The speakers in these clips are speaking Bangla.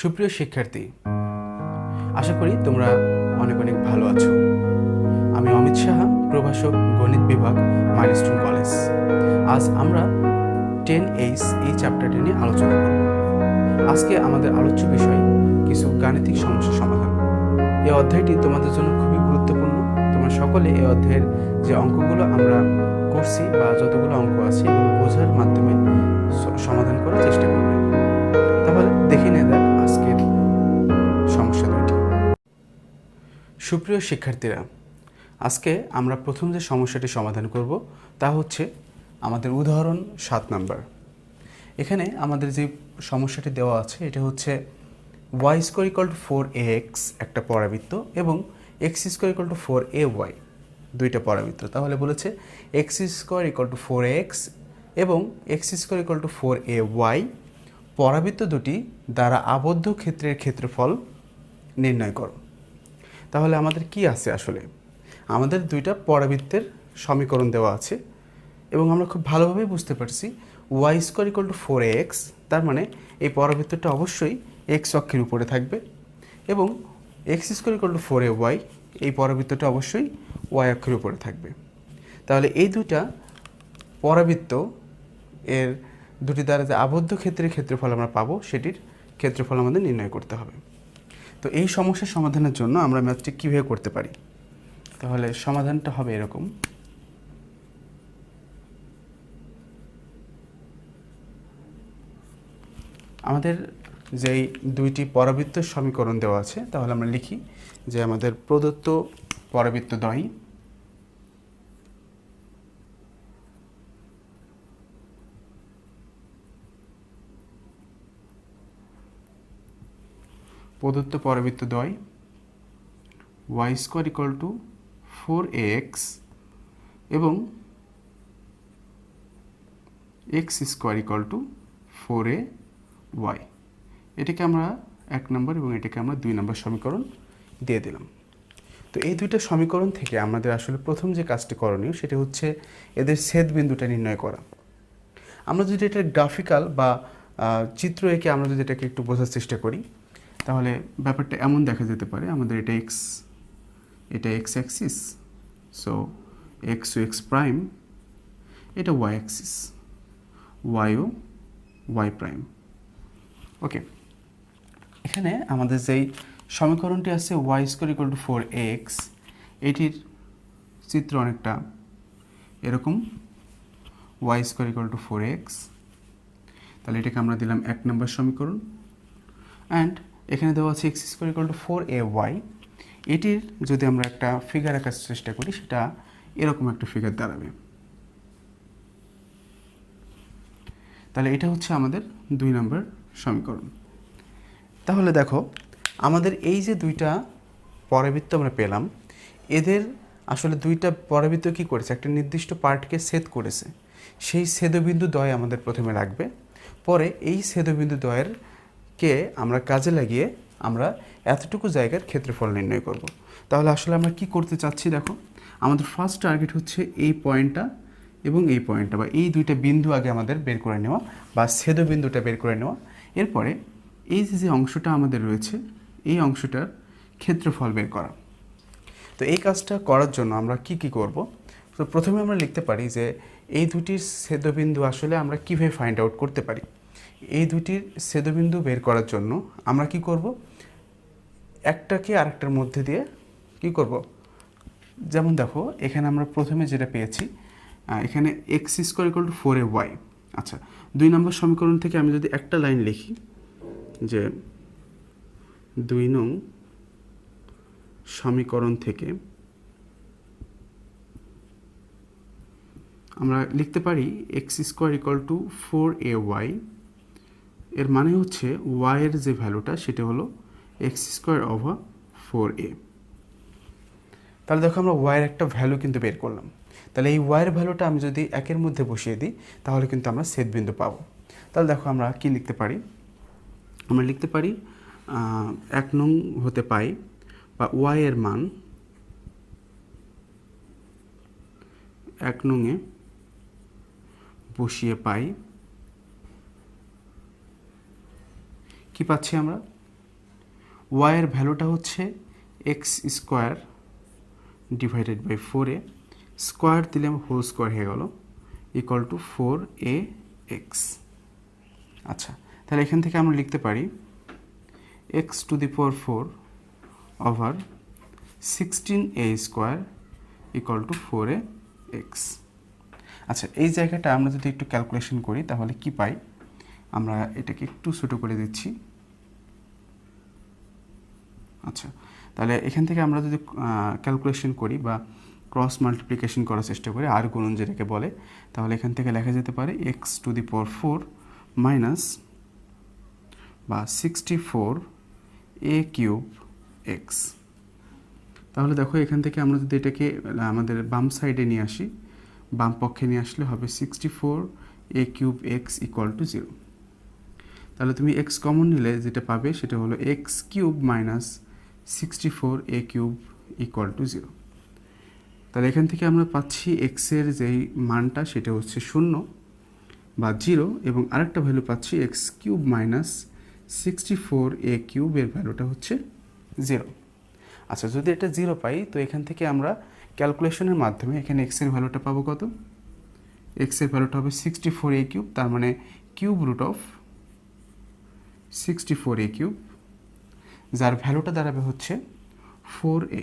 সুপ্রিয় শিক্ষার্থী, আশা করি তোমরা অনেক অনেক ভালো আছো। আমি অমিত সাহা, প্রভাষক, গণিত বিভাগ, মাইলস্টোন কলেজ। আজ আমরা 10H এই চ্যাপ্টারটি নিয়ে আলোচনা করব। আজকে আমাদের আলোচ্য বিষয় কিছু গাণিতিক সমস্যা সমাধান। এই অধ্যায়টি তোমাদের জন্য খুবই গুরুত্বপূর্ণ। তোমরা সকলে এই অধ্যায়ের যে অঙ্কগুলো আমরা করছি বা যতগুলো অঙ্ক আছে এগুলো বোঝার মাধ্যমে সমাধান করার চেষ্টা করবে। তাহলে দেখে নেওয়া যাক আজকের সমস্যা দুইটি। সুপ্রিয় শিক্ষার্থীরা, আজকে আমরা প্রথম যে সমস্যাটি সমাধান করব তা হচ্ছে আমাদের উদাহরণ 7 নাম্বার। এখানে আমাদের যে সমস্যাটি দেওয়া আছে এটা হচ্ছে y square equal two 4ax একটা পরাবৃত্ত এবং x square equal two 4ay দুইটা পরাবৃত্ত। তাহলে বলেছে x square equal two 4x এবং x square equal two 4ay পরাবৃত্ত দুটি দ্বারা আবদ্ধ ক্ষেত্রের ক্ষেত্রফল নির্ণয় করো। তাহলে আমাদের কি আছে? আসলে আমাদের দুইটা পরাবৃত্তের সমীকরণ দেওয়া আছে এবং আমরা খুব ভালোভাবে বুঝতে পারছি y square equal two 4ax, তার মানে এই পরাবৃত্তটা অবশ্যই x অক্ষের উপরে থাকবে এবং x square equal two 4ay এই পরাবৃত্তটা অবশ্যই y অক্ষের উপরে থাকবে। তাহলে এই দুইটা পরাবৃত্ত এর দুটি দ্বারা যে আবদ্ধ ক্ষেত্রের ক্ষেত্রফল আমরা পাবো সেটির ক্ষেত্রফল আমাদের নির্ণয় করতে হবে। তো এই সমস্যার সমাধানের জন্য আমরা ম্যাথটি কীভাবে করতে পারি? তাহলে সমাধানটা হবে এরকম। আমাদের যেই দুইটি পরাবৃত্তের সমীকরণ দেওয়া আছে তাহলে আমরা লিখি যে আমাদের প্রদত্ত পরাবৃত্তদ্বয় y square equal two 4ax এবং x square equal two 4ay, এটাকে আমরা 1 নম্বর এবং এটাকে আমরা 2 নম্বর সমীকরণ দিয়ে দিলাম। তো এই দুইটা সমীকরণ থেকে আমাদের আসলে প্রথম যে কাজটি করণীয় সেটা হচ্ছে এদের ছেদ বিন্দুটা নির্ণয় করা। আমরা যদি এটা গ্রাফিক্যাল বা চিত্র এঁকে আমরা যদি এটাকে একটু বোঝার চেষ্টা করি তাহলে ব্যাপারটা এমন দেখা যেতে পারে, আমাদের এটা x Axis, so x prime, এটা y অ্যাক্সিস, y প্রাইম। ওকে, এখানে আমাদের যেই সমীকরণটি আছে y square equal two 4ax, এটির চিত্র অনেকটা এরকম, y square equal two 4ax। তাহলে এটাকে আমরা দিলাম 1 নম্বর সমীকরণ। অ্যান্ড এখানে দেওয়া আছে x square equal two 4ay। এটির যদি আমরা একটা ফিগার আঁকার চেষ্টা করি সেটা এরকম একটা ফিগার দাঁড়াবে। তাহলে এটা হচ্ছে আমাদের 2 নম্বর সমীকরণ। তাহলে দেখো আমাদের এই যে দুইটা পরাবৃত্ত আমরা পেলাম, এদের আসলে দুইটা পরাবৃত্ত কী করেছে, একটা নির্দিষ্ট পার্টকে ছেদ করেছে। সেই ছেদবিন্দু দ্বয় আমাদের প্রথমে লাগবে, পরে এই ছেদবিন্দু দ্বয়েরকে আমরা কাজে লাগিয়ে আমরা এতটুকু জায়গার ক্ষেত্রফল নির্ণয় করব। তাহলে আসলে আমরা কি করতে চাচ্ছি? দেখো আমাদের ফার্স্ট টার্গেট হচ্ছে এই পয়েন্টটা এবং এই পয়েন্টটা, বা এই দুইটা বিন্দু আগে আমাদের বের করে নেওয়া বা ছেদবিন্দুটা বের করে নেওয়া। এরপরে এই যে অংশটা আমাদের রয়েছে এই অংশটার ক্ষেত্রফল বের করা। তো এই কাজটা করার জন্য আমরা কি করব? তো প্রথমে আমরা লিখতে পারি যে এই দুটির ছেদবিন্দু আসলে আমরা কীভাবে ফাইন্ড আউট করতে পারি। এই দুটির ছেদবিন্দু বের করার জন্য আমরা কি করব, একটাকে আরেকটার মধ্যে দিয়ে কি করব, যেমন দেখো এখানে আমরা প্রথমে যেটা পেয়েছি, এখানে x square equal two 4ay। আচ্ছা, 2 নম্বর সমীকরণ থেকে আমি যদি একটা লাইন লিখি যে 2 নং সমীকরণ থেকে আমরা লিখতে পারি x square equal two 4ay। এর মানে হচ্ছে y এর যে ভ্যালুটা সেটা হলো x স্কোয়ার ওভার 4a। তাহলে দেখো আমরা y এর একটা ভ্যালু কিন্তু বের করলাম। তাহলে এই y এর ভ্যালুটা আমি যদি 1 মধ্যে বসিয়ে দিই তাহলে কিন্তু আমরা ছেদবিন্দু পাবো। তাহলে দেখো আমরা কি লিখতে পারি, আমরা লিখতে পারি 1 নং হতে পাই বা y এর মান 1 নংয়ে বসিয়ে পাই কি পাচ্ছি আমরা, ওয়াইয়ের ভ্যালুটা হচ্ছে x square divided by 4a, square দিলে হোল স্কোয়ার হয়ে গেল ইকুয়াল টু 4ax। আচ্ছা, তাহলে এখান থেকে আমরা লিখতে পারি x two the power 4 over 16a square equal two 4ax। আচ্ছা, এই জায়গাটা আমরা যদি একটু ক্যালকুলেশন করি তাহলে কি পাই, আমরা এটাকে একটু ছোটো করে দিচ্ছি। আচ্ছা, তাহলে এখান থেকে আমরা যদি ক্যালকুলেশন করি বা ক্রস মাল্টিপ্লিকেশন করার চেষ্টা করি, আর গুণন যেটাকে বলে, তাহলে এখান থেকে লেখা যেতে পারে x two the power 4 minus বা 64a কিউব এক্স। তাহলে দেখো এখান থেকে আমরা যদি এটাকে আমাদের বাম সাইডে নিয়ে আসি, বাম পক্ষে নিয়ে আসলে হবে 64a cube x equal to 0। তাহলে তুমি এক্স কমন নিলে যেটা পাবে সেটা হলো x cube minus 64a cube equal to 0। তাহলে এখান থেকে আমরা পাচ্ছি এক্সের যেই মানটা সেটা হচ্ছে 0 বা 0, এবং আরেকটা ভ্যালু পাচ্ছি এক্স কিউব মাইনাস 64a কিউবের ভ্যালুটা হচ্ছে 0। আচ্ছা, যদি এটা 0 পাই তো এখান থেকে আমরা ক্যালকুলেশনের মাধ্যমে এখানে এক্সের ভ্যালুটা পাবো কত, এক্সের ভ্যালুটা হবে 64a কিউব, তার মানে cube root of 64a cube, যার ভ্যালুটা দাঁড়াবে হচ্ছে 4a।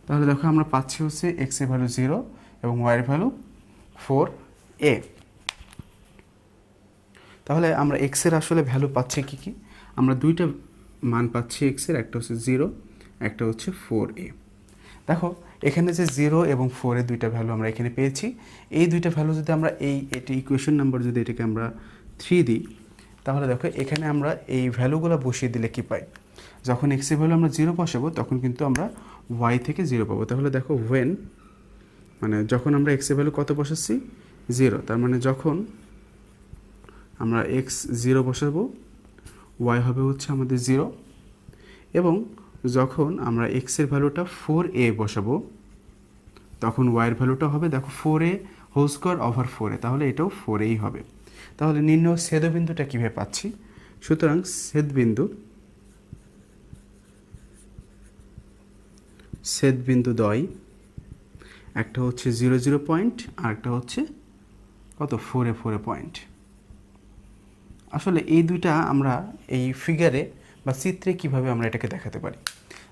তাহলে দেখো আমরা পাচ্ছি হচ্ছে এক্স এর ভ্যালু 0 এবং ওয়াই এর ভ্যালু 4a। তাহলে আমরা এক্স এর আসলে ভ্যালু পাচ্ছি কি কি, আমরা দুইটা মান পাচ্ছি এক্স এর, একটা হচ্ছে 0, একটা হচ্ছে 4a। দেখো এখানে যে 0 এবং 4 এর দুইটা ভ্যালু আমরা এখানে পেয়েছি, এই দুইটা ভ্যালু যদি আমরা এটি ইকুয়েশন নাম্বার যদি এটাকে আমরা 3 দিই, তাহলে দেখো এখানে আমরা এই ভ্যালুগুলো বসিয়ে দিলে কি পাই, যখন এক্স এর ভ্যালু আমরা 0 বসাবো তখন কিন্তু আমরা ওয়াই থেকে 0 পাবো। তাহলে দেখো ওয়েন, মানে যখন আমরা এক্স এর ভ্যালু কত বসাচ্ছি 0, তার মানে যখন আমরা এক্স 0 বসাবো ওয়াই হবে হচ্ছে আমাদের 0, এবং যখন আমরা এক্স এর ভ্যালুটা 4a বসাবো তখন ওয়াই এর ভ্যালুটা হবে দেখো 4a whole square over 4a, তাহলে এটাও 4aই হবে। তাহলে নির্ণয় ছেদবিন্দুটা কীভাবে পাচ্ছি, সুতরাং ছেদবিন্দু দ্বয়, একটা হচ্ছে 0 0 পয়েন্ট আর একটা হচ্ছে কত 4 4 পয়েন্ট। আসলে এই দুইটা আমরা এই ফিগারে বা চিত্রে কিভাবে আমরা এটাকে দেখাতে পারি,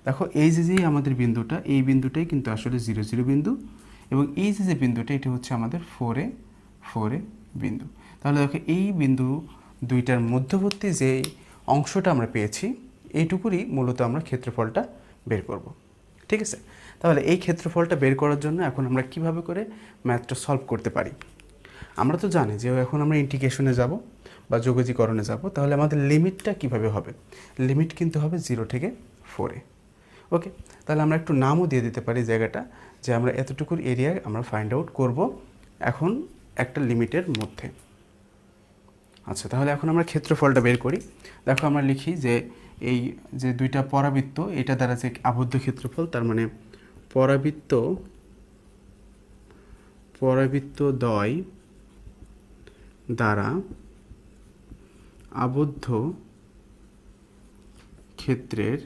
দেখো এই যে আমাদের বিন্দুটা, এই বিন্দুটাই কিন্তু আসলে 0 0 বিন্দু, এবং এই যে বিন্দুটা এটা হচ্ছে আমাদের 4 a বিন্দু। তাহলে দেখো এই বিন্দু দুইটার মধ্যবর্তী যে অংশটা আমরা পেয়েছি এইটুকুরই মূলত আমরা ক্ষেত্রফলটা বের করব, ঠিক আছে। তাহলে এই ক্ষেত্রফলটা বের করার জন্য এখন আমরা কিভাবে করে ম্যাথটা সলভ করতে পারি, আমরা তো জানি যে এখন আমরা ইন্টিগ্রেশনে যাব বা যোগজীকরণে যাব, তাহলে আমাদের লিমিটটা কিভাবে হবে, লিমিট কিন্তু হবে 0 থেকে 4a। ওকে, তাহলে আমরা একটু নামও দিয়ে দিতে পারি জায়গাটা, যে আমরা এতটুকুর এরিয়া আমরা ফাইন্ড আউট করব এখন একটা লিমিটের মধ্যে। আচ্ছা, তাহলে এখন আমরা ক্ষেত্রফলটা বের করি। দেখো আমরা লিখি যে এই যে দুইটা পরাবৃত্ত এটা দ্বারা যে আবদ্ধ ক্ষেত্রফল, তার মানে পরাবৃত্ত দ্বয় দ্বারা আবদ্ধ ক্ষেত্রের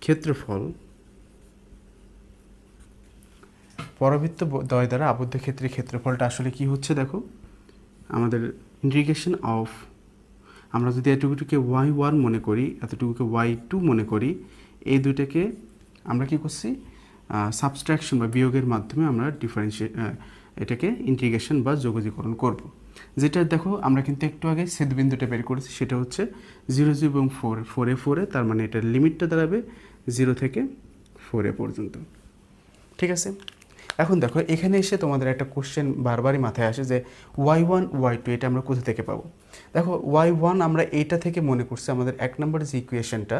ক্ষেত্রফল, পরাবৃত্ত দ্বয় দ্বারা আবদ্ধ ক্ষেত্রের ক্ষেত্রফলটা আসলে কি হচ্ছে, দেখো আমাদের ইন্টিগ্রেশন অফ, আমরা যদি এতটুকুকে y1 মনে করি, এতটুকুকে y2 মনে করি, এই দুইটাকে আমরা কি করছি সাবস্ট্রাকশন বা বিয়োগের মাধ্যমে আমরা এটাকে ইন্টিগ্রেশন বা যোগজীকরণ করব। যেটা দেখো আমরা কিন্তু একটু আগে ছেদবিন্দুটা বের করেছি, সেটা হচ্ছে 0 0 এবং 4 তার মানে এটার লিমিটটা দাঁড়াবে 0 থেকে 4a পর্যন্ত, ঠিক আছে। এখন দেখো এখানে এসে তোমাদের একটা কোশ্চেন বারবারই মাথায় আসে যে y1 y2 এটা আমরা কোথা থেকে পাবো। দেখো y1 আমরা এইটা থেকে মনে করছি, আমাদের 1 নম্বর যে ইকুয়েশনটা,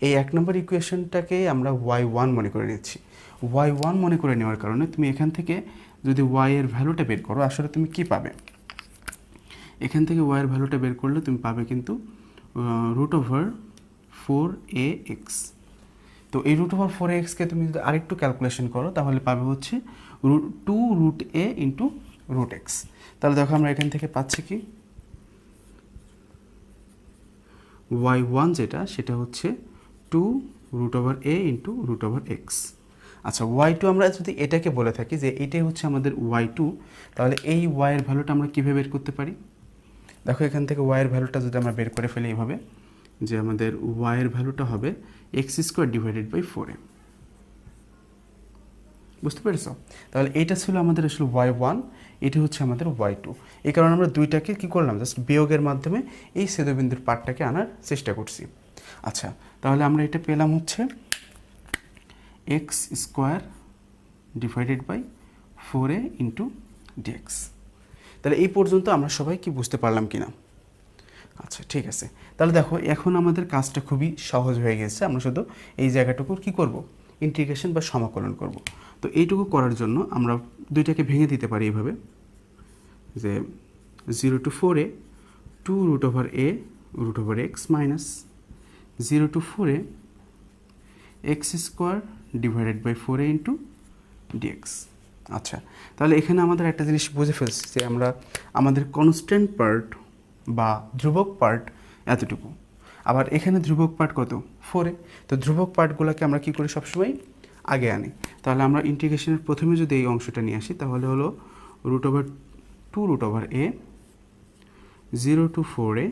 এই 1 নম্বর ইকুয়েশনটাকে আমরা y1 মনে করে নিচ্ছি। y1 মনে করে নেওয়ার কারণে তুমি এখান থেকে যদি y এর ভ্যালুটা বের করো, আসলে তুমি কি পাবে, এখান থেকে y এর ভ্যালুটা বের করলে তুমি পাবে কিন্তু √4ax। তো এই √4ax-কে তুমি যদি আরেকটু ক্যালকুলেশন করো তাহলে পাবে হচ্ছে 2√a ইন্টু √x। তাহলে দেখো আমরা এখান থেকে পাচ্ছি কি y1 যেটা সেটা হচ্ছে 2√a ইন্টু √x। আচ্ছা y2 আমরা যদি এটাকে বলে থাকি যে এটাই হচ্ছে আমাদের y2, তাহলে এই y এর ভ্যালুটা আমরা কীভাবে বের করতে পারি? দেখো এখান থেকে y এর ভ্যালুটা যদি আমরা বের করে ফেলি এইভাবে, যে আমাদের y এর ভ্যালুটা হবে x² ডিভাইডেড বাই 4a। বুঝতে পেরেছ? তাহলে এইটা ছিল আমাদের আসলে y1, এটা হচ্ছে আমাদের y2। এই কারণে আমরা দুইটাকে কী করলাম, জাস্ট বিয়োগের মাধ্যমে এই ছেদবিন্দুর পার্টটাকে আনার চেষ্টা করছি। আচ্ছা, তাহলে আমরা এটা পেলাম হচ্ছে x² divided by 4a into dx। তাহলে এই পর্যন্ত আমরা সবাই কি বুঝতে পারলাম কি না? আচ্ছা ঠিক আছে, তাহলে দেখো এখন আমাদের কাজটা খুবই সহজ হয়ে গেছে। আমরা শুধু এই জায়গাটুকুর কি করব, ইন্টিগ্রেশন বা সমাকলন করব। তো এইটুকু করার জন্য আমরা দুইটাকে ভেঙে দিতে পারি এইভাবে, যে 0 to 4a 2√a √x minus 0 to 4a x² divided by 4a into dx। আচ্ছা, তাহলে এখানে আমাদের একটা জিনিস বুঝে ফেলছি যে আমরা আমাদের কনস্ট্যান্ট পার্ট বা ধ্রুবক পার্ট এতটুকু, আবার এখানে ধ্রুবক পার্ট কত, 4a। তো ধ্রুবক পার্টগুলোকে আমরা কী করি, সবসময় আগে আনি। তাহলে আমরা ইন্টিগ্রেশনের প্রথমে যদি এই অংশটা নিয়ে আসি, তাহলে হলো √2√a 0 to 4a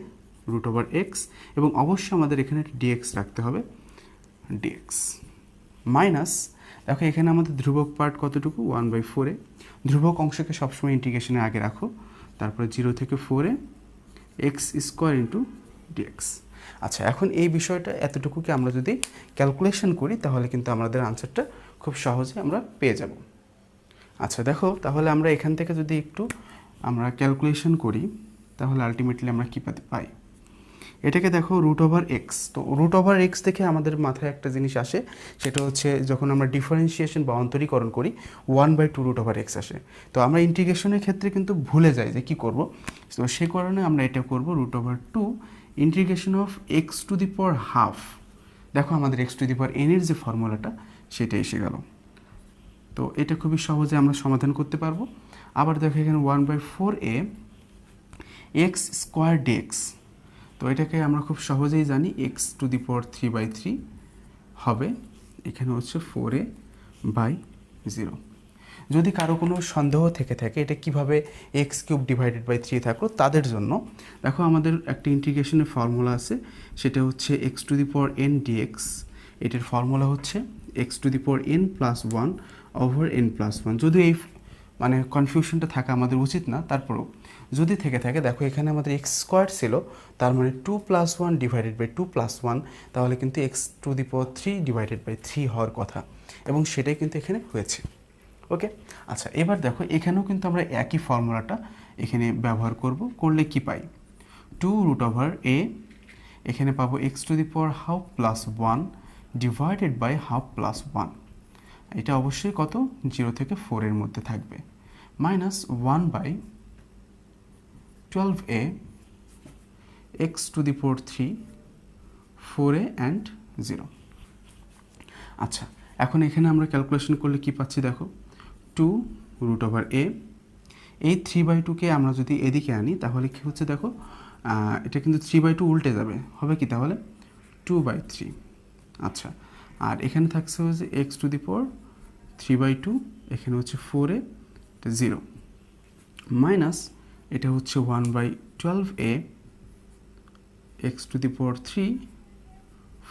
√x, এবং অবশ্যই আমাদের এখানে dx রাখতে হবে, dx মাইনাস, দেখো এখানে আমাদের ধ্রুবক পার্ট কতটুকু, 1/4a। ধ্রুবক অংশকে সবসময় ইন্টিগ্রেশনের আগে রাখো, তারপরে 0 থেকে 4a x² ইন্টু dx। আচ্ছা, এখন এই বিষয়টা এতটুকুকে আমরা যদি ক্যালকুলেশন করি তাহলে কিন্তু আমাদের আনসারটা খুব সহজে আমরা পেয়ে যাব। আচ্ছা দেখো, তাহলে আমরা এখান থেকে যদি একটু আমরা ক্যালকুলেশন করি তাহলে আলটিমেটলি আমরা কী পাই, এটাকে দেখো √x। তো √x থেকে আমাদের মাথায় একটা জিনিস আসে, সেটা হচ্ছে যখন আমরা ডিফারেন্সিয়েশন বা অন্তরীকরণ করি 1/2 √x আসে। তো আমরা ইন্টিগ্রেশনের ক্ষেত্রে কিন্তু ভুলে যাই যে কী করব, তো সে কারণে আমরা এটা করব √2 ইন্টিগ্রেশন অফ x⁻²। দেখো আমাদের x⁻n এর যে ফর্মুলাটা সেটা এসে গেল। তো এটা খুবই সহজে আমরা সমাধান করতে পারবো। আবার দেখো এখানে 1/4a x² dx। তো এটাকে আমরা খুব সহজেই জানি x⁻³ হবে, এখানে হচ্ছে 4a/0। যদি কারো কোনো সন্দেহ থেকে থাকে এটা কিভাবে x³ ডিভাইডেড বাই 3 থাকলো, তাদের জন্য দেখো আমাদের একটা ইন্টিগ্রেশনের ফর্মুলা আছে, সেটা হচ্ছে x⁻n dx। এটার ফর্মুলা হচ্ছে x⁻n + 1 ওভার n + 1। যদিও এই মানে কনফিউশনটা থাকা আমাদের উচিত না, তারপরেও যদি থেকে থাকে, দেখো এখানে আমাদের x² ছিল, তার মানে 2 + 1 ডিভাইডেড বাই 2 + 1, তাহলে কিন্তু x⁻³ ডিভাইডেড বাই 3 হওয়ার কথা, এবং সেটাই কিন্তু এখানে হয়েছে। ওকে, আচ্ছা এবার দেখো এখানেও কিন্তু আমরা একই ফর্মুলাটা এখানে ব্যবহার করলে কি পাই, 2√a, এখানে পাবো x⁻½ + 1 ডিভাইডেড বাই ½ + 1। এটা অবশ্যই কত, 0 থেকে 4 এর মধ্যে থাকবে, minus 1/12a x⁻³ 4a and 0। আচ্ছা, এখন এখানে আমরা ক্যালকুলেশন করলে কি পাচ্ছি, দেখো 2√a, এই 3/2কে আমরা যদি এদিকে আনি তাহলে কি হচ্ছে, দেখো এটা কিন্তু 3/2 উল্টে যাবে, হবে কি তাহলে 2/3। আচ্ছা, আর এখানে থাকছে হচ্ছে x⁻³ এখানে হচ্ছে 4a 0 মাইনাস এটা হচ্ছে 1/12a x⁻³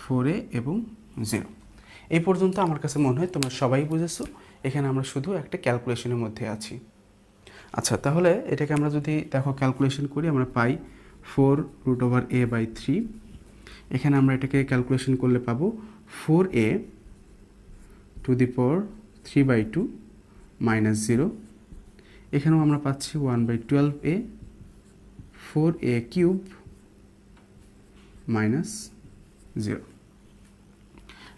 4a এবং 0। এই পর্যন্ত আমার কাছে মনে হয় তোমরা সবাই বুঝেছো, এখানে আমরা শুধু একটা ক্যালকুলেশনের মধ্যে আছি। আচ্ছা, তাহলে এটাকে আমরা যদি দেখো ক্যালকুলেশন করি, আমরা পাই 4√a/3। এখানে আমরা এটাকে ক্যালকুলেশন করলে পাবো 4a⁻³ মাইনাস 0। এখানেও আমরা পাচ্ছি 1/12a 4a³ মাইনাস 0।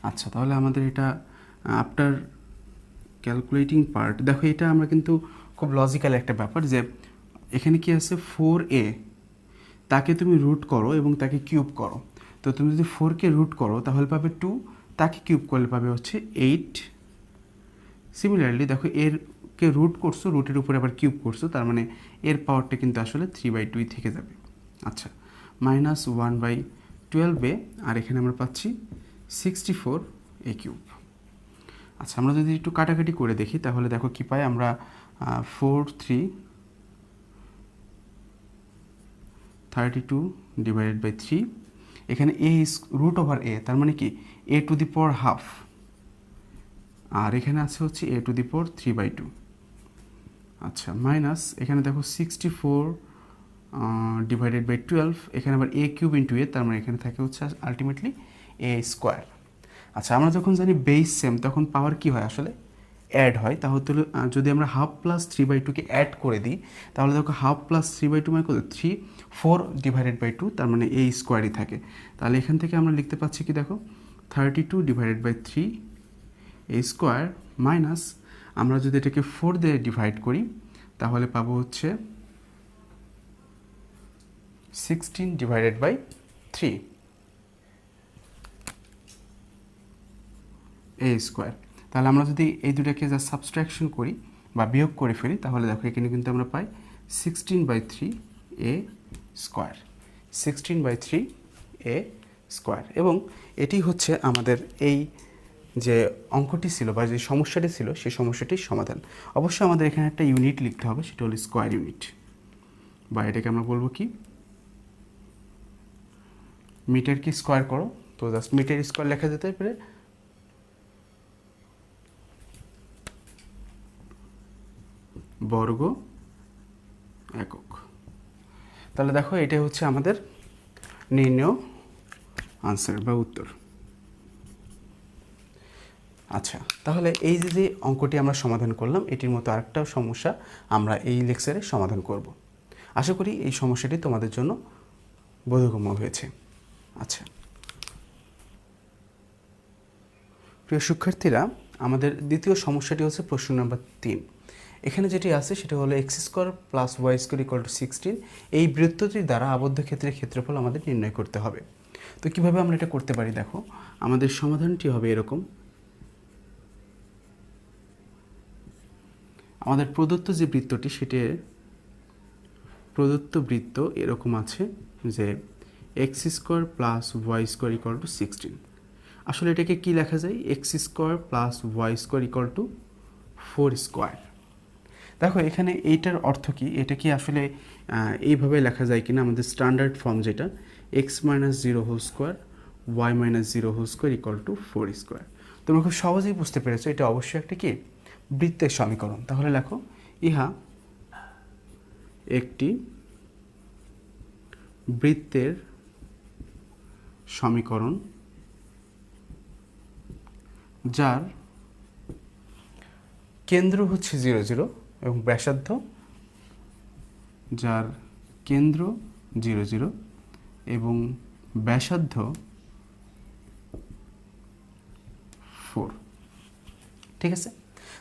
আচ্ছা, তাহলে আমাদের এটা আফটার ক্যালকুলেটিং পার্ট, দেখো এটা আমরা কিন্তু খুব লজিক্যাল একটা ব্যাপার, যে এখানে কি আছে 4a, তাকে তুমি রুট করো এবং তাকে কিউব করো। তো তুমি যদি 4কে রুট করো তাহলে পাবে 2, তাকে কিউব করলে পাবে হচ্ছে 8। সিমিলারলি দেখো এরকে রুট করছো, রুটের উপরে আবার কিউব করছো, তার মানে এর পাওয়ারটা কিন্তু আসলে 3/2 থেকে যাবে। আচ্ছা, মাইনাস 1/12 12a, আর এখানে আমরা পাচ্ছি 64a³। আচ্ছা, আমরা যদি একটু কাটাকাটি করে দেখি তাহলে দেখো কি পাই আমরা, 32 ডিভাইডেড বাই 3, এখানে a is root over a, তার মানে কি a to the power half, আর এখানে আছে হচ্ছে a টু দি পাওয়ার 3/2। আচ্ছা, মাইনাস এখানে দেখো 64 ডিভাইডেড বাই 12, এখানে আবার a³ ইন্টু a, তার মানে এখানে থাকে হচ্ছে আলটিমেটলি a²। আচ্ছা, আমরা যখন জানি বেস সেম তখন পাওয়ার কি হয় আসলে অ্যাড হয়, তাহলে যদি আমরা হাফ প্লাস 3/2কে অ্যাড করে দিই তাহলে দেখো হাফ প্লাস 3/2 মানে কত, 4 ডিভাইডেড বাই 2, তার মানে a²ই থাকে। তাহলে এখান থেকে আমরা লিখতে পাচ্ছি কি দেখো 32 ডিভাইডেড বাই 3 a² মাইনাস, আমরা যদি এটাকে 4 দিয়ে ডিভাইড করি তাহলে পাবো হচ্ছে 16 ডিভাইডেড বাই 3 a²। তাহলে আমরা যদি এই দুটাকে যা সাবস্ট্রাকশন করি বা বিয়োগ করে ফেলি তাহলে দেখো এখানে কিন্তু আমরা পাই 16/3 a², 16/3 a²। এবং এটি হচ্ছে আমাদের এই যে অঙ্কটি ছিল বা যে সমস্যাটি ছিল সেই সমস্যাটির সমাধান। অবশ্যই আমাদের এখানে একটা ইউনিট লিখতে হবে, সেটা হলো স্কোয়ার ইউনিট, বা এটাকে আমরা বলবো কি মিটারকে স্কোয়ার করো, তো জাস্ট মিটার স্কোয়ার লেখা যেতে পারে বর্গ একক। তাহলে দেখো এটাই হচ্ছে আমাদের নির্ণয় আনসার বা উত্তর। আচ্ছা, তাহলে এই যে অঙ্কটি আমরা সমাধান করলাম এটির মতো আরেকটা সমস্যা আমরা এই লেকচারে সমাধান করব। আশা করি এই সমস্যাটি তোমাদের জন্য বোধগম্য হয়েছে। আচ্ছা প্রিয় শিক্ষার্থীরা, আমাদের দ্বিতীয় সমস্যাটি হচ্ছে প্রশ্ন নাম্বার 3। এখানে যেটি আছে সেটা হলো x² plus y² equal to 16। এই বৃত্তটির দ্বারা আবদ্ধ ক্ষেত্রের ক্ষেত্রফল আমাদের নির্ণয় করতে হবে। তো কিভাবে আমরা এটা করতে পারি, দেখো আমাদের সমাধানটি হবে এরকম। আমাদের প্রদত্ত যে বৃত্তটি সেটি প্রদত্ত বৃত্ত এরকম আছে যে x² plus y² equal to 16। আসলে এটাকে কি লেখা যায়, x² plus y² equal to 4²। দেখো এখানে এইটার অর্থ কি, এটা কি আসলে এইভাবে লেখা যায় কিনা, আমাদের স্ট্যান্ডার্ড ফর্ম যেটা x minus 0 whole square y minus 0 whole square equal to 4²। তোমরা খুব সহজেই বুঝতে পেরেছো এটা অবশ্যই একটা কি বৃত্তের সমীকরণ। তাহলে লেখো ইহা একটি বৃত্তের সমীকরণ যার কেন্দ্র হচ্ছে 0 0 এবং ব্যাসার্ধ, যার কেন্দ্র 0 0 এবং ব্যাসার্ধ 4। ঠিক আছে,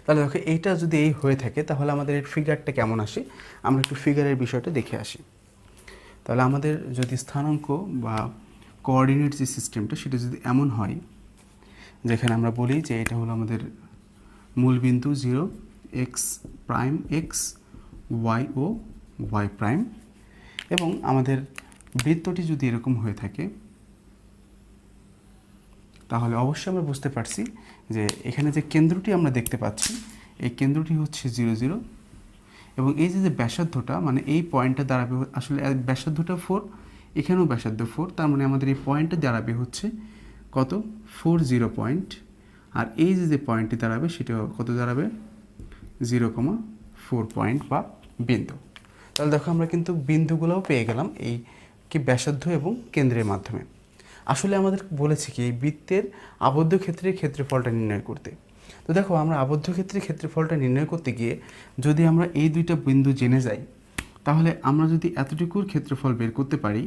তাহলে দেখো এইটা যদি এই হয়ে থাকে তাহলে আমাদের এর ফিগারটা কেমন আসে, আমরা একটু ফিগারের বিষয়টা দেখে আসি। তাহলে আমাদের যদি স্থানাঙ্ক বা কোঅর্ডিনেট যে সিস্টেমটা সেটা যদি এমন হয়, যেখানে আমরা বলি যে এটা হলো আমাদের মূলবিন্দু 0 x প্রাইম x y ও y প্রাইম, এবং আমাদের বৃত্তটি যদি এরকম হয়ে থাকে তাহলে অবশ্যই আমরা বুঝতে পারছি যে এখানে যে কেন্দ্রটি আমরা দেখতে পাচ্ছি এই কেন্দ্রটি হচ্ছে 0 0 এবং এই যে ব্যাসার্ধটা মানে এই পয়েন্টটা দাঁড়াবে, আসলে ব্যাসার্ধটা 4, এখানেও ব্যাসার্ধ 4, তার মানে আমাদের এই পয়েন্টটা দাঁড়াবে হচ্ছে কত 40 পয়েন্ট, আর এই যে পয়েন্টটি দাঁড়াবে সেটা কত দাঁড়াবে 0,4 পয়েন্ট বা বিন্দু। তাহলে দেখো আমরা কিন্তু বিন্দুগুলোও পেয়ে গেলাম এই কি ব্যাসার্ধ এবং কেন্দ্রের মাধ্যমে। আসলে আমাদের বলেছে কি এই বৃত্তের আবদ্ধ ক্ষেত্রের ক্ষেত্রফলটা নির্ণয় করতে। তো দেখো আমরা আবদ্ধ ক্ষেত্রের ক্ষেত্রফলটা নির্ণয় করতে গিয়ে যদি আমরা এই দুইটা বিন্দু জেনে যাই তাহলে আমরা যদি এতটুকুর ক্ষেত্রফল বের করতে পারি,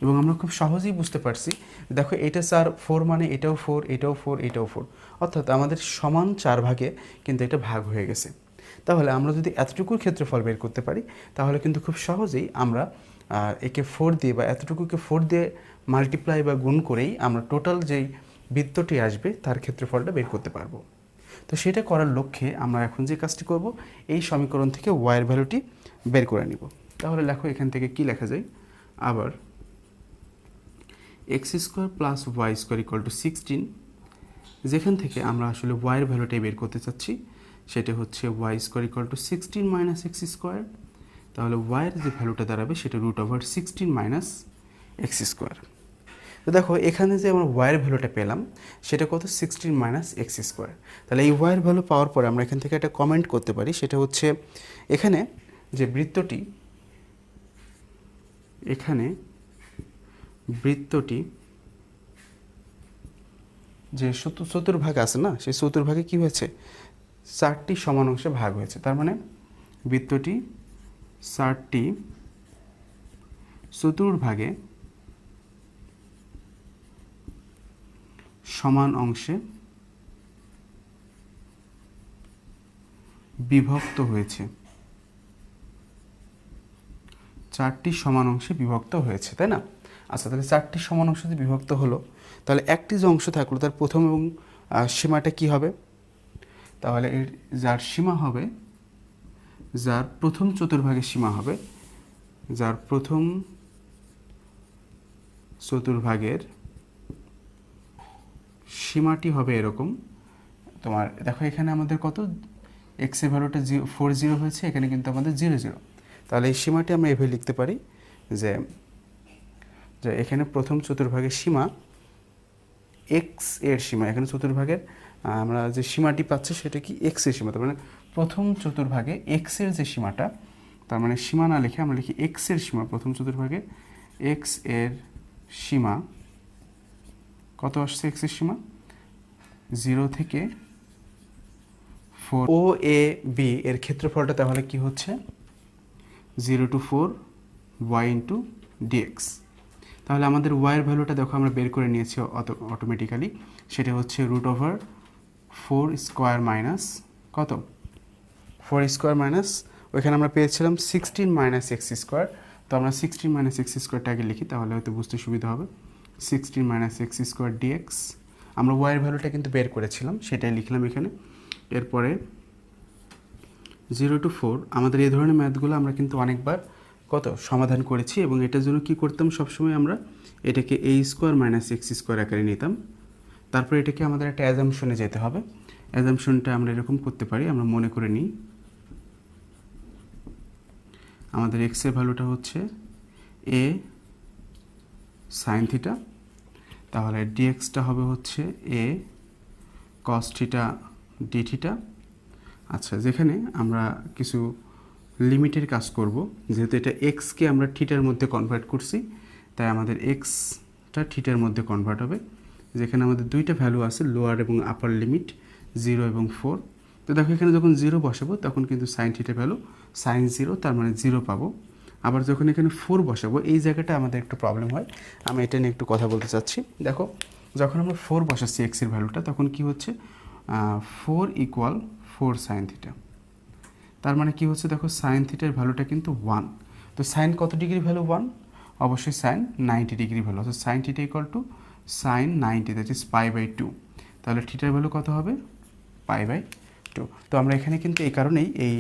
এবং আমরা খুব সহজেই বুঝতে পারছি দেখো এটা 4 মানে এটাও 4 এটাও 4 এটাও 4, অর্থাৎ আমাদের সমান 4 ভাগে কিন্তু এটা ভাগ হয়ে গেছে। তাহলে আমরা যদি এতটুকুর ক্ষেত্রফল বের করতে পারি তাহলে কিন্তু খুব সহজেই আমরা একে 4 দিয়ে বা এতটুকুকে 4 দিয়ে মাল্টিপ্লাই বা গুণ করেই আমরা টোটাল যেই বৃত্তটি আসবে তার ক্ষেত্রফলটা বের করতে পারবো। তো সেটা করার লক্ষ্যে আমরা এখন যে কাজটি করব এই সমীকরণ থেকে y এর ভ্যালুটি বের করে নিব। তাহলে লেখো এখান থেকে কি লেখা যায়, আবার x square plus y square equal to 16, যেখান থেকে আমরা আসলে ওয়াইয়ের ভ্যালুটাই বের করতে চাচ্ছি, সেটা হচ্ছে y square equal to 16 minus x square. তাহলে ওয়াইয়ের যে ভ্যালুটা দাঁড়াবে সেটা √16 মাইনাস এক্স স্কোয়ার। তো দেখো এখানে যে আমরা ওয়াইয়ের ভ্যালুটা পেলাম সেটা কত, 16 মাইনাস এক্স স্কোয়ার। তাহলে এই ওয়াইয়ের ভ্যালু পাওয়ার পরে আমরা এখান থেকে একটা কমেন্ট করতে পারি, সেটা হচ্ছে এখানে যে বৃত্তটি যে চতুর্ভাগ আছে না, সেই চতুর্ভাগে কী হয়েছে, 4টি সমান অংশে ভাগ হয়েছে। তার মানে বৃত্তটি 4টি চতুর্ভাগে সমান অংশে বিভক্ত হয়েছে, 4টি সমান অংশে বিভক্ত হয়েছে, তাই না? আচ্ছা, তাহলে 4টি সমান অংশে বিভক্ত হলো, তাহলে একটি যে অংশ থাকলো তার প্রথম এবং সীমাটা কি হবে? তাহলে এর যার সীমা হবে, যার প্রথম চতুর্ভাগের সীমা হবে, যার প্রথম চতুর্ভাগের সীমাটি হবে এরকম। তোমার দেখো এখানে আমাদের কত, এক্স এর ভ্যালুটা 40 হয়েছে, এখানে কিন্তু আমাদের 00। তাহলে এই সীমাটি আমরা এভাবে লিখতে পারি যে এখানে প্রথম চতুর্ভাগের সীমা, এক্স এর সীমা, এখানে চতুর্ভাগের আমরা যে সীমাটি পাচ্ছি সেটা কি, এক্স এর সীমা। তার মানে প্রথম চতুর্ভাগে এক্স এর যে সীমাটা, তার মানে সীমা না লিখে আমরা লিখি এক্স এর সীমা। প্রথম চতুর্ভাগে এক্স এর সীমা কত আসছে, এক্স এর সীমা 0 থেকে 4। ও এ বি এর ক্ষেত্রফলটা তাহলে কি হচ্ছে, 0 to 4 y ইন্টু ডিএক্স। তাহলে আমাদের ওয়াইয়ের ভ্যালুটা দেখো আমরা বের করে নিয়েছি অটোমেটিক্যালি, সেটা হচ্ছে √4 স্কোয়ার মাইনাস কত, 4 স্কোয়ার মাইনাস, ওইখানে আমরা পেয়েছিলাম 16 মাইনাস এক্স স্কোয়ার। তো আমরা 16 মাইনাস এক্স স্কোয়ারটা আগে লিখি, তাহলে হয়তো বুঝতে সুবিধা হবে। 16 মাইনাস এক্স স্কোয়ার ডিএক্স, আমরা ওয়াইয়ের ভ্যালুটা কিন্তু বের করেছিলাম, সেটাই লিখলাম এখানে। এরপরে 0 to 4, আমাদের এই ধরনের ম্যাথগুলো আমরা কিন্তু অনেকবার সমাধান করেছি, এবং এটার জন্য কি করতাম, সবসময় আমরা এটাকে a square minus x square আকারে নিতাম। তারপরে এটাকে আমাদের একটা অ্যাজাম্পশনে যেতে হবে। অ্যাজাম্পশনটা আমরা এরকম করতে পারি, আমরা মনে করে নিই আমাদের এক্স এর ভ্যালুটা হচ্ছে a সাইন থিটা, তাহলে ডিএক্সটা হবে হচ্ছে a cos theta D theta. আচ্ছা, যেখানে আমরা কিছু লিমিটের কাজ করব, যেহেতু এটা এক্সকে আমরা থিটার মধ্যে কনভার্ট করছি, তাই আমাদের এক্সটা থিটার মধ্যে কনভার্ট হবে। যেখানে আমাদের দুইটা ভ্যালু আছে, লোয়ার এবং আপার লিমিট 0 এবং 4। তো দেখো এখানে যখন 0 বসাবো তখন কিন্তু সাইন থিটার ভ্যালু সাইন 0, তার মানে 0 পাবো। আবার যখন এখানে 4 বসাবো, এই জায়গাটা আমাদের একটু প্রবলেম হয়, আমি এটা নিয়ে একটু কথা বলতে চাচ্ছি। দেখো যখন আমরা 4 বসাচ্ছি এক্সের ভ্যালুটা, তখন কি হচ্ছে, 4 ইকুয়াল 4 সাইন থিটা। তার মানে কি হচ্ছে, দেখো সাইন থিটার ভ্যালুটা কিন্তু 1। তো সাইন কত ডিগ্রি ভ্যালু, 1, অবশ্যই সাইন 90 ডিগ্রি ভ্যালু। অর্থাৎ sine theta equal to sine 90, that is π/2। তাহলে থিটার ভ্যালু কত হবে, π/2। তো আমরা এখানে কিন্তু এই কারণেই, এই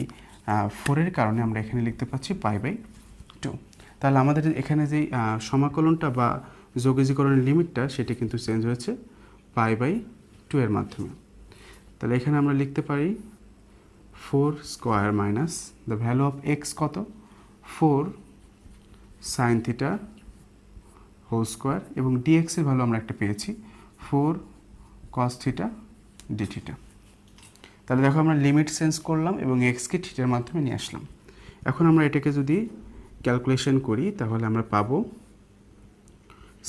4-এর কারণে আমরা এখানে লিখতে পাচ্ছি π/2। তাহলে আমাদের এখানে যেই সমাকলনটা বা যোগজীকরণের লিমিটটা, সেটা কিন্তু চেঞ্জ হয়েছে π/2 এর মাধ্যমে। তাহলে এখানে আমরা লিখতে পারি 4 square minus the value of x কত, 4 সাইন থিটা হোল স্কোয়ার, এবং ডিএক্সের ভ্যালু আমরা একটা পেয়েছি 4 কস থিটা ডি থিটা। তাহলে দেখো আমরা লিমিট চেঞ্জ করলাম এবং এক্সকে থিটার মাধ্যমে নিয়ে আসলাম। এখন আমরা এটাকে যদি ক্যালকুলেশন করি, তাহলে আমরা পাবো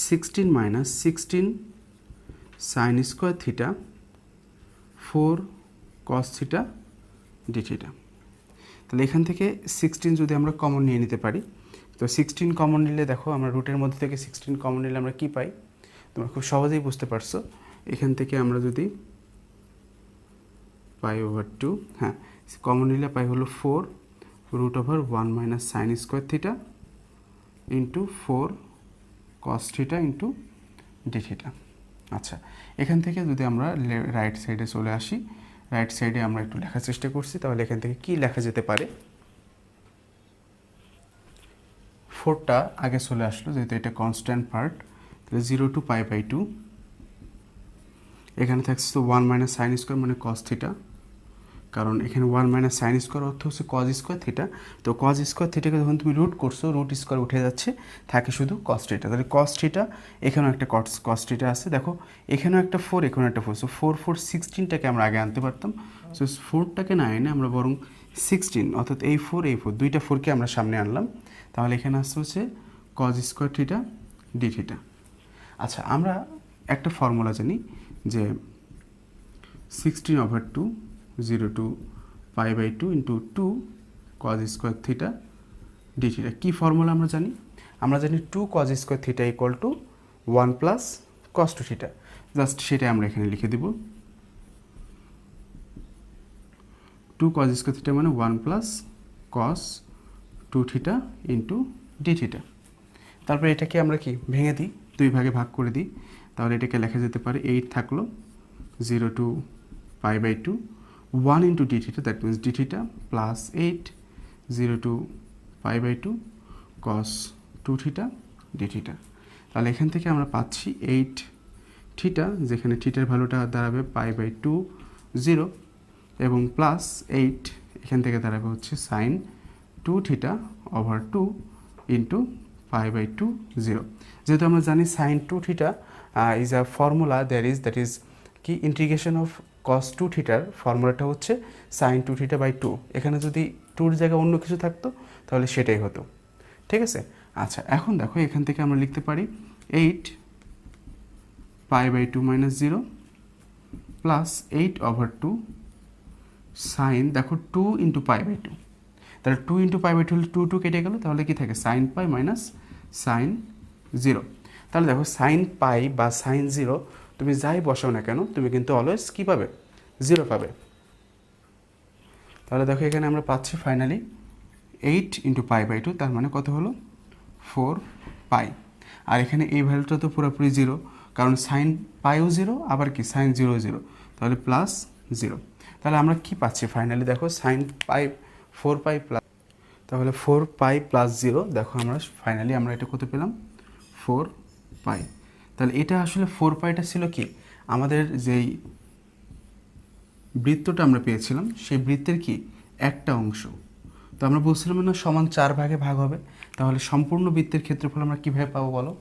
16 minus 16 sine square theta 4 cos theta D theta. তাহলে এখান থেকে 16 যদি আমরা কমন নিয়ে নিতে পারি, তো 16 কমন নিলে দেখো আমরা রুটের মধ্যে থেকে 16 কমন নিলে আমরা কি পাই, তোমরা খুব সহজেই বুঝতে পারছো। এখান থেকে আমরা যদি π/2, হ্যাঁ কমন নিলে পাই হলো 4 √1 minus sine square theta into 4 cos theta into D theta. আচ্ছা, এখান থেকে যদি আমরা রাইট সাইডে চলে আসি, রাইট সাইডে আমরা একটু লেখার চেষ্টা করছি, তাহলে এখান থেকে কি লেখা যেতে পারে, 4টা আগে চলে আসলো যেহেতু এটা কনস্ট্যান্ট পার্ট, তাহলে 0 টু π/2, এখানে থাকছে তো 1 মাইনাস সাইন স্কোয়ার মানে কস থিটা, কারণ এখানে 1 মাইনাস সাইন স্কোয়ার অর্থ হচ্ছে কজ স্কোয়ার থিটা। তো কজ স্কোয়ার থিটাকে যখন তুমি রুট করছো, রুট স্কোয়ার উঠে যাচ্ছে, থাকে শুধু কস থিটা। তাহলে কস থিটা, এখানেও একটা কস থিটা আছে, দেখো এখানেও একটা 4, এখানেও একটা 4, সো 4 4 16টাকে আমরা আগে আনতে পারতাম। সো 4টাকে না এনে আমরা বরং 16, অর্থাৎ এই 4 দুইটা 4কে আমরা সামনে আনলাম। তাহলে এখানে আসছে হচ্ছে cos square theta D theta. আচ্ছা, আমরা একটা ফর্মুলা জানি যে 16/2 0 to π/2 into 2 cos square theta D theta. কী ফর্মুলা আমরা জানি? আমরা জানি 2 cos square theta equal to 1 plus cos two theta. Just সেটাই আমরা এখানে লিখে দেব। 2 কজ স্কোয়ার থিটা মানে 1 প্লাস কস 2 থিটা ইন্টু ডি থিটা। তারপরে এটাকে আমরা কি ভেঙে দিই, 2 ভাগে ভাগ করে দিই। তাহলে এটাকে লেখা যেতে পারে 8 থাকলো 0 to π/2 1 into D theta, that means D theta plus 8 0 to π/2 cos 2 theta D theta. তাহলে এখান থেকে আমরা পাচ্ছি 8 থিটা, যেখানে থিটার ভ্যালুটা দাঁড়াবে π/2 0, এবং প্লাস 8 এখান থেকে দাঁড়াবে হচ্ছে সাইন 2 থিটা ওভার 2 ইন্টু π/2 0। যেহেতু আমরা জানি sine 2 theta is a formula that is কি ইন্টিগ্রেশন অফ কস 2 থিটার ফর্মুলাটা হচ্ছে সাইন 2 থিটা বাই 2। এখানে যদি 2-র জায়গায় অন্য কিছু থাকতো তাহলে সেটাই হতো, ঠিক আছে। আচ্ছা, এখন দেখো এখান থেকে আমরা লিখতে পারি 8 π/2 মাইনাস 0 প্লাস 8/2 সাইন, দেখো 2 ইন্টু π/2, তাহলে 2 ইন্টু π/2 হলে 2 কেটে গেল, তাহলে কি থাকে সাইন পাই মাইনাস সাইন 0। তাহলে দেখো সাইন পাই বা সাইন 0 তুমি যাই বসাও না কেন, তুমি কিন্তু অলওয়েজ কী পাবে? 0 পাবে। তাহলে দেখো এখানে আমরা পাচ্ছি ফাইনালি 8 ইন্টু π/2, তার মানে কত হলো 4 পাই। আর এখানে এই ভ্যালুটা তো পুরোপুরি 0, কারণ সাইন পাইও 0, আবার কি সাইন 0 0, তাহলে প্লাস 0। তাহলে আমরা কি পাচ্ছি ফাইনালি? দেখো সাইন পাই 4 পাই প্লাস, তাহলে 4 পাই প্লাস 0, দেখো আমরা ফাইনালি আমরা এটা কত পেলাম? 4 পাই। তাহলে এটা আসলে 4 পাইটা ছিল কি আমাদের যেই বৃত্তটা আমরা পেয়েছিলাম সেই বৃত্তের কি একটা অংশ। তো আমরা বলছিলাম না সমান 4 ভাগে ভাগ হবে, তাহলে সম্পূর্ণ বৃত্তের ক্ষেত্রফল আমরা কীভাবে পাবো বলো?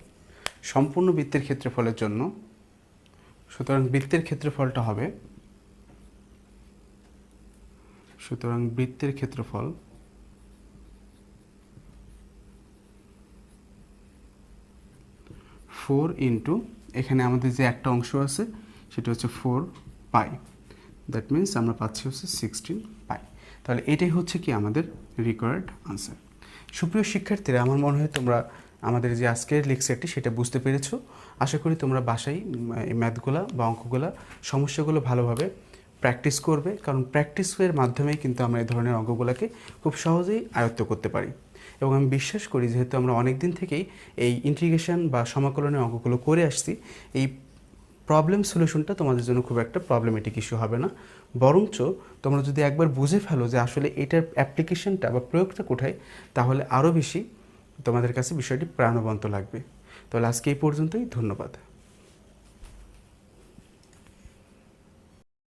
সম্পূর্ণ বৃত্তের ক্ষেত্রফলের জন্য, সুতরাং বৃত্তের ক্ষেত্রফলটা হবে, সুতরাং বৃত্তের ক্ষেত্রফল ফোর ইন্টু এখানে আমাদের যে একটা অংশ আছে সেটা হচ্ছে 4 পাই, দ্যাট মিনস আমরা পাচ্ছি হচ্ছে 16 পাই। তাহলে এটাই হচ্ছে কি আমাদের রিকোয়ার্ড আনসার। সুপ্রিয় শিক্ষার্থীরা, আমার মনে হয় তোমরা আমাদের যে আজকের লেকচারটি সেটা বুঝতে পেরেছো। আশা করি তোমরা বাসায় এই ম্যাথগুলা বা অঙ্কগুলা সমস্যাগুলো ভালোভাবে প্র্যাকটিস করবে, কারণ প্র্যাকটিসের মাধ্যমেই কিন্তু আমরা এই ধরনের অঙ্কগুলোকে খুব সহজেই আয়ত্ত করতে পারি। এবং আমি বিশ্বাস করি যেহেতু আমরা অনেক দিন থেকেই এই ইন্টিগ্রেশন বা সমাকলনের অঙ্কগুলো করে আসছি, এই প্রবলেম সলিউশনটা তোমাদের জন্য খুব একটা প্রবলেমেটিক ইস্যু হবে না। বরঞ্চ তোমরা যদি একবার বুঝে ফেলো যে আসলে এটার অ্যাপ্লিকেশনটা বা প্রয়োগটা কোথায়, তাহলে আরও বেশি তোমাদের কাছে বিষয়টি প্রাণবন্ত লাগবে। তাহলে আজকে এই পর্যন্তই, ধন্যবাদ।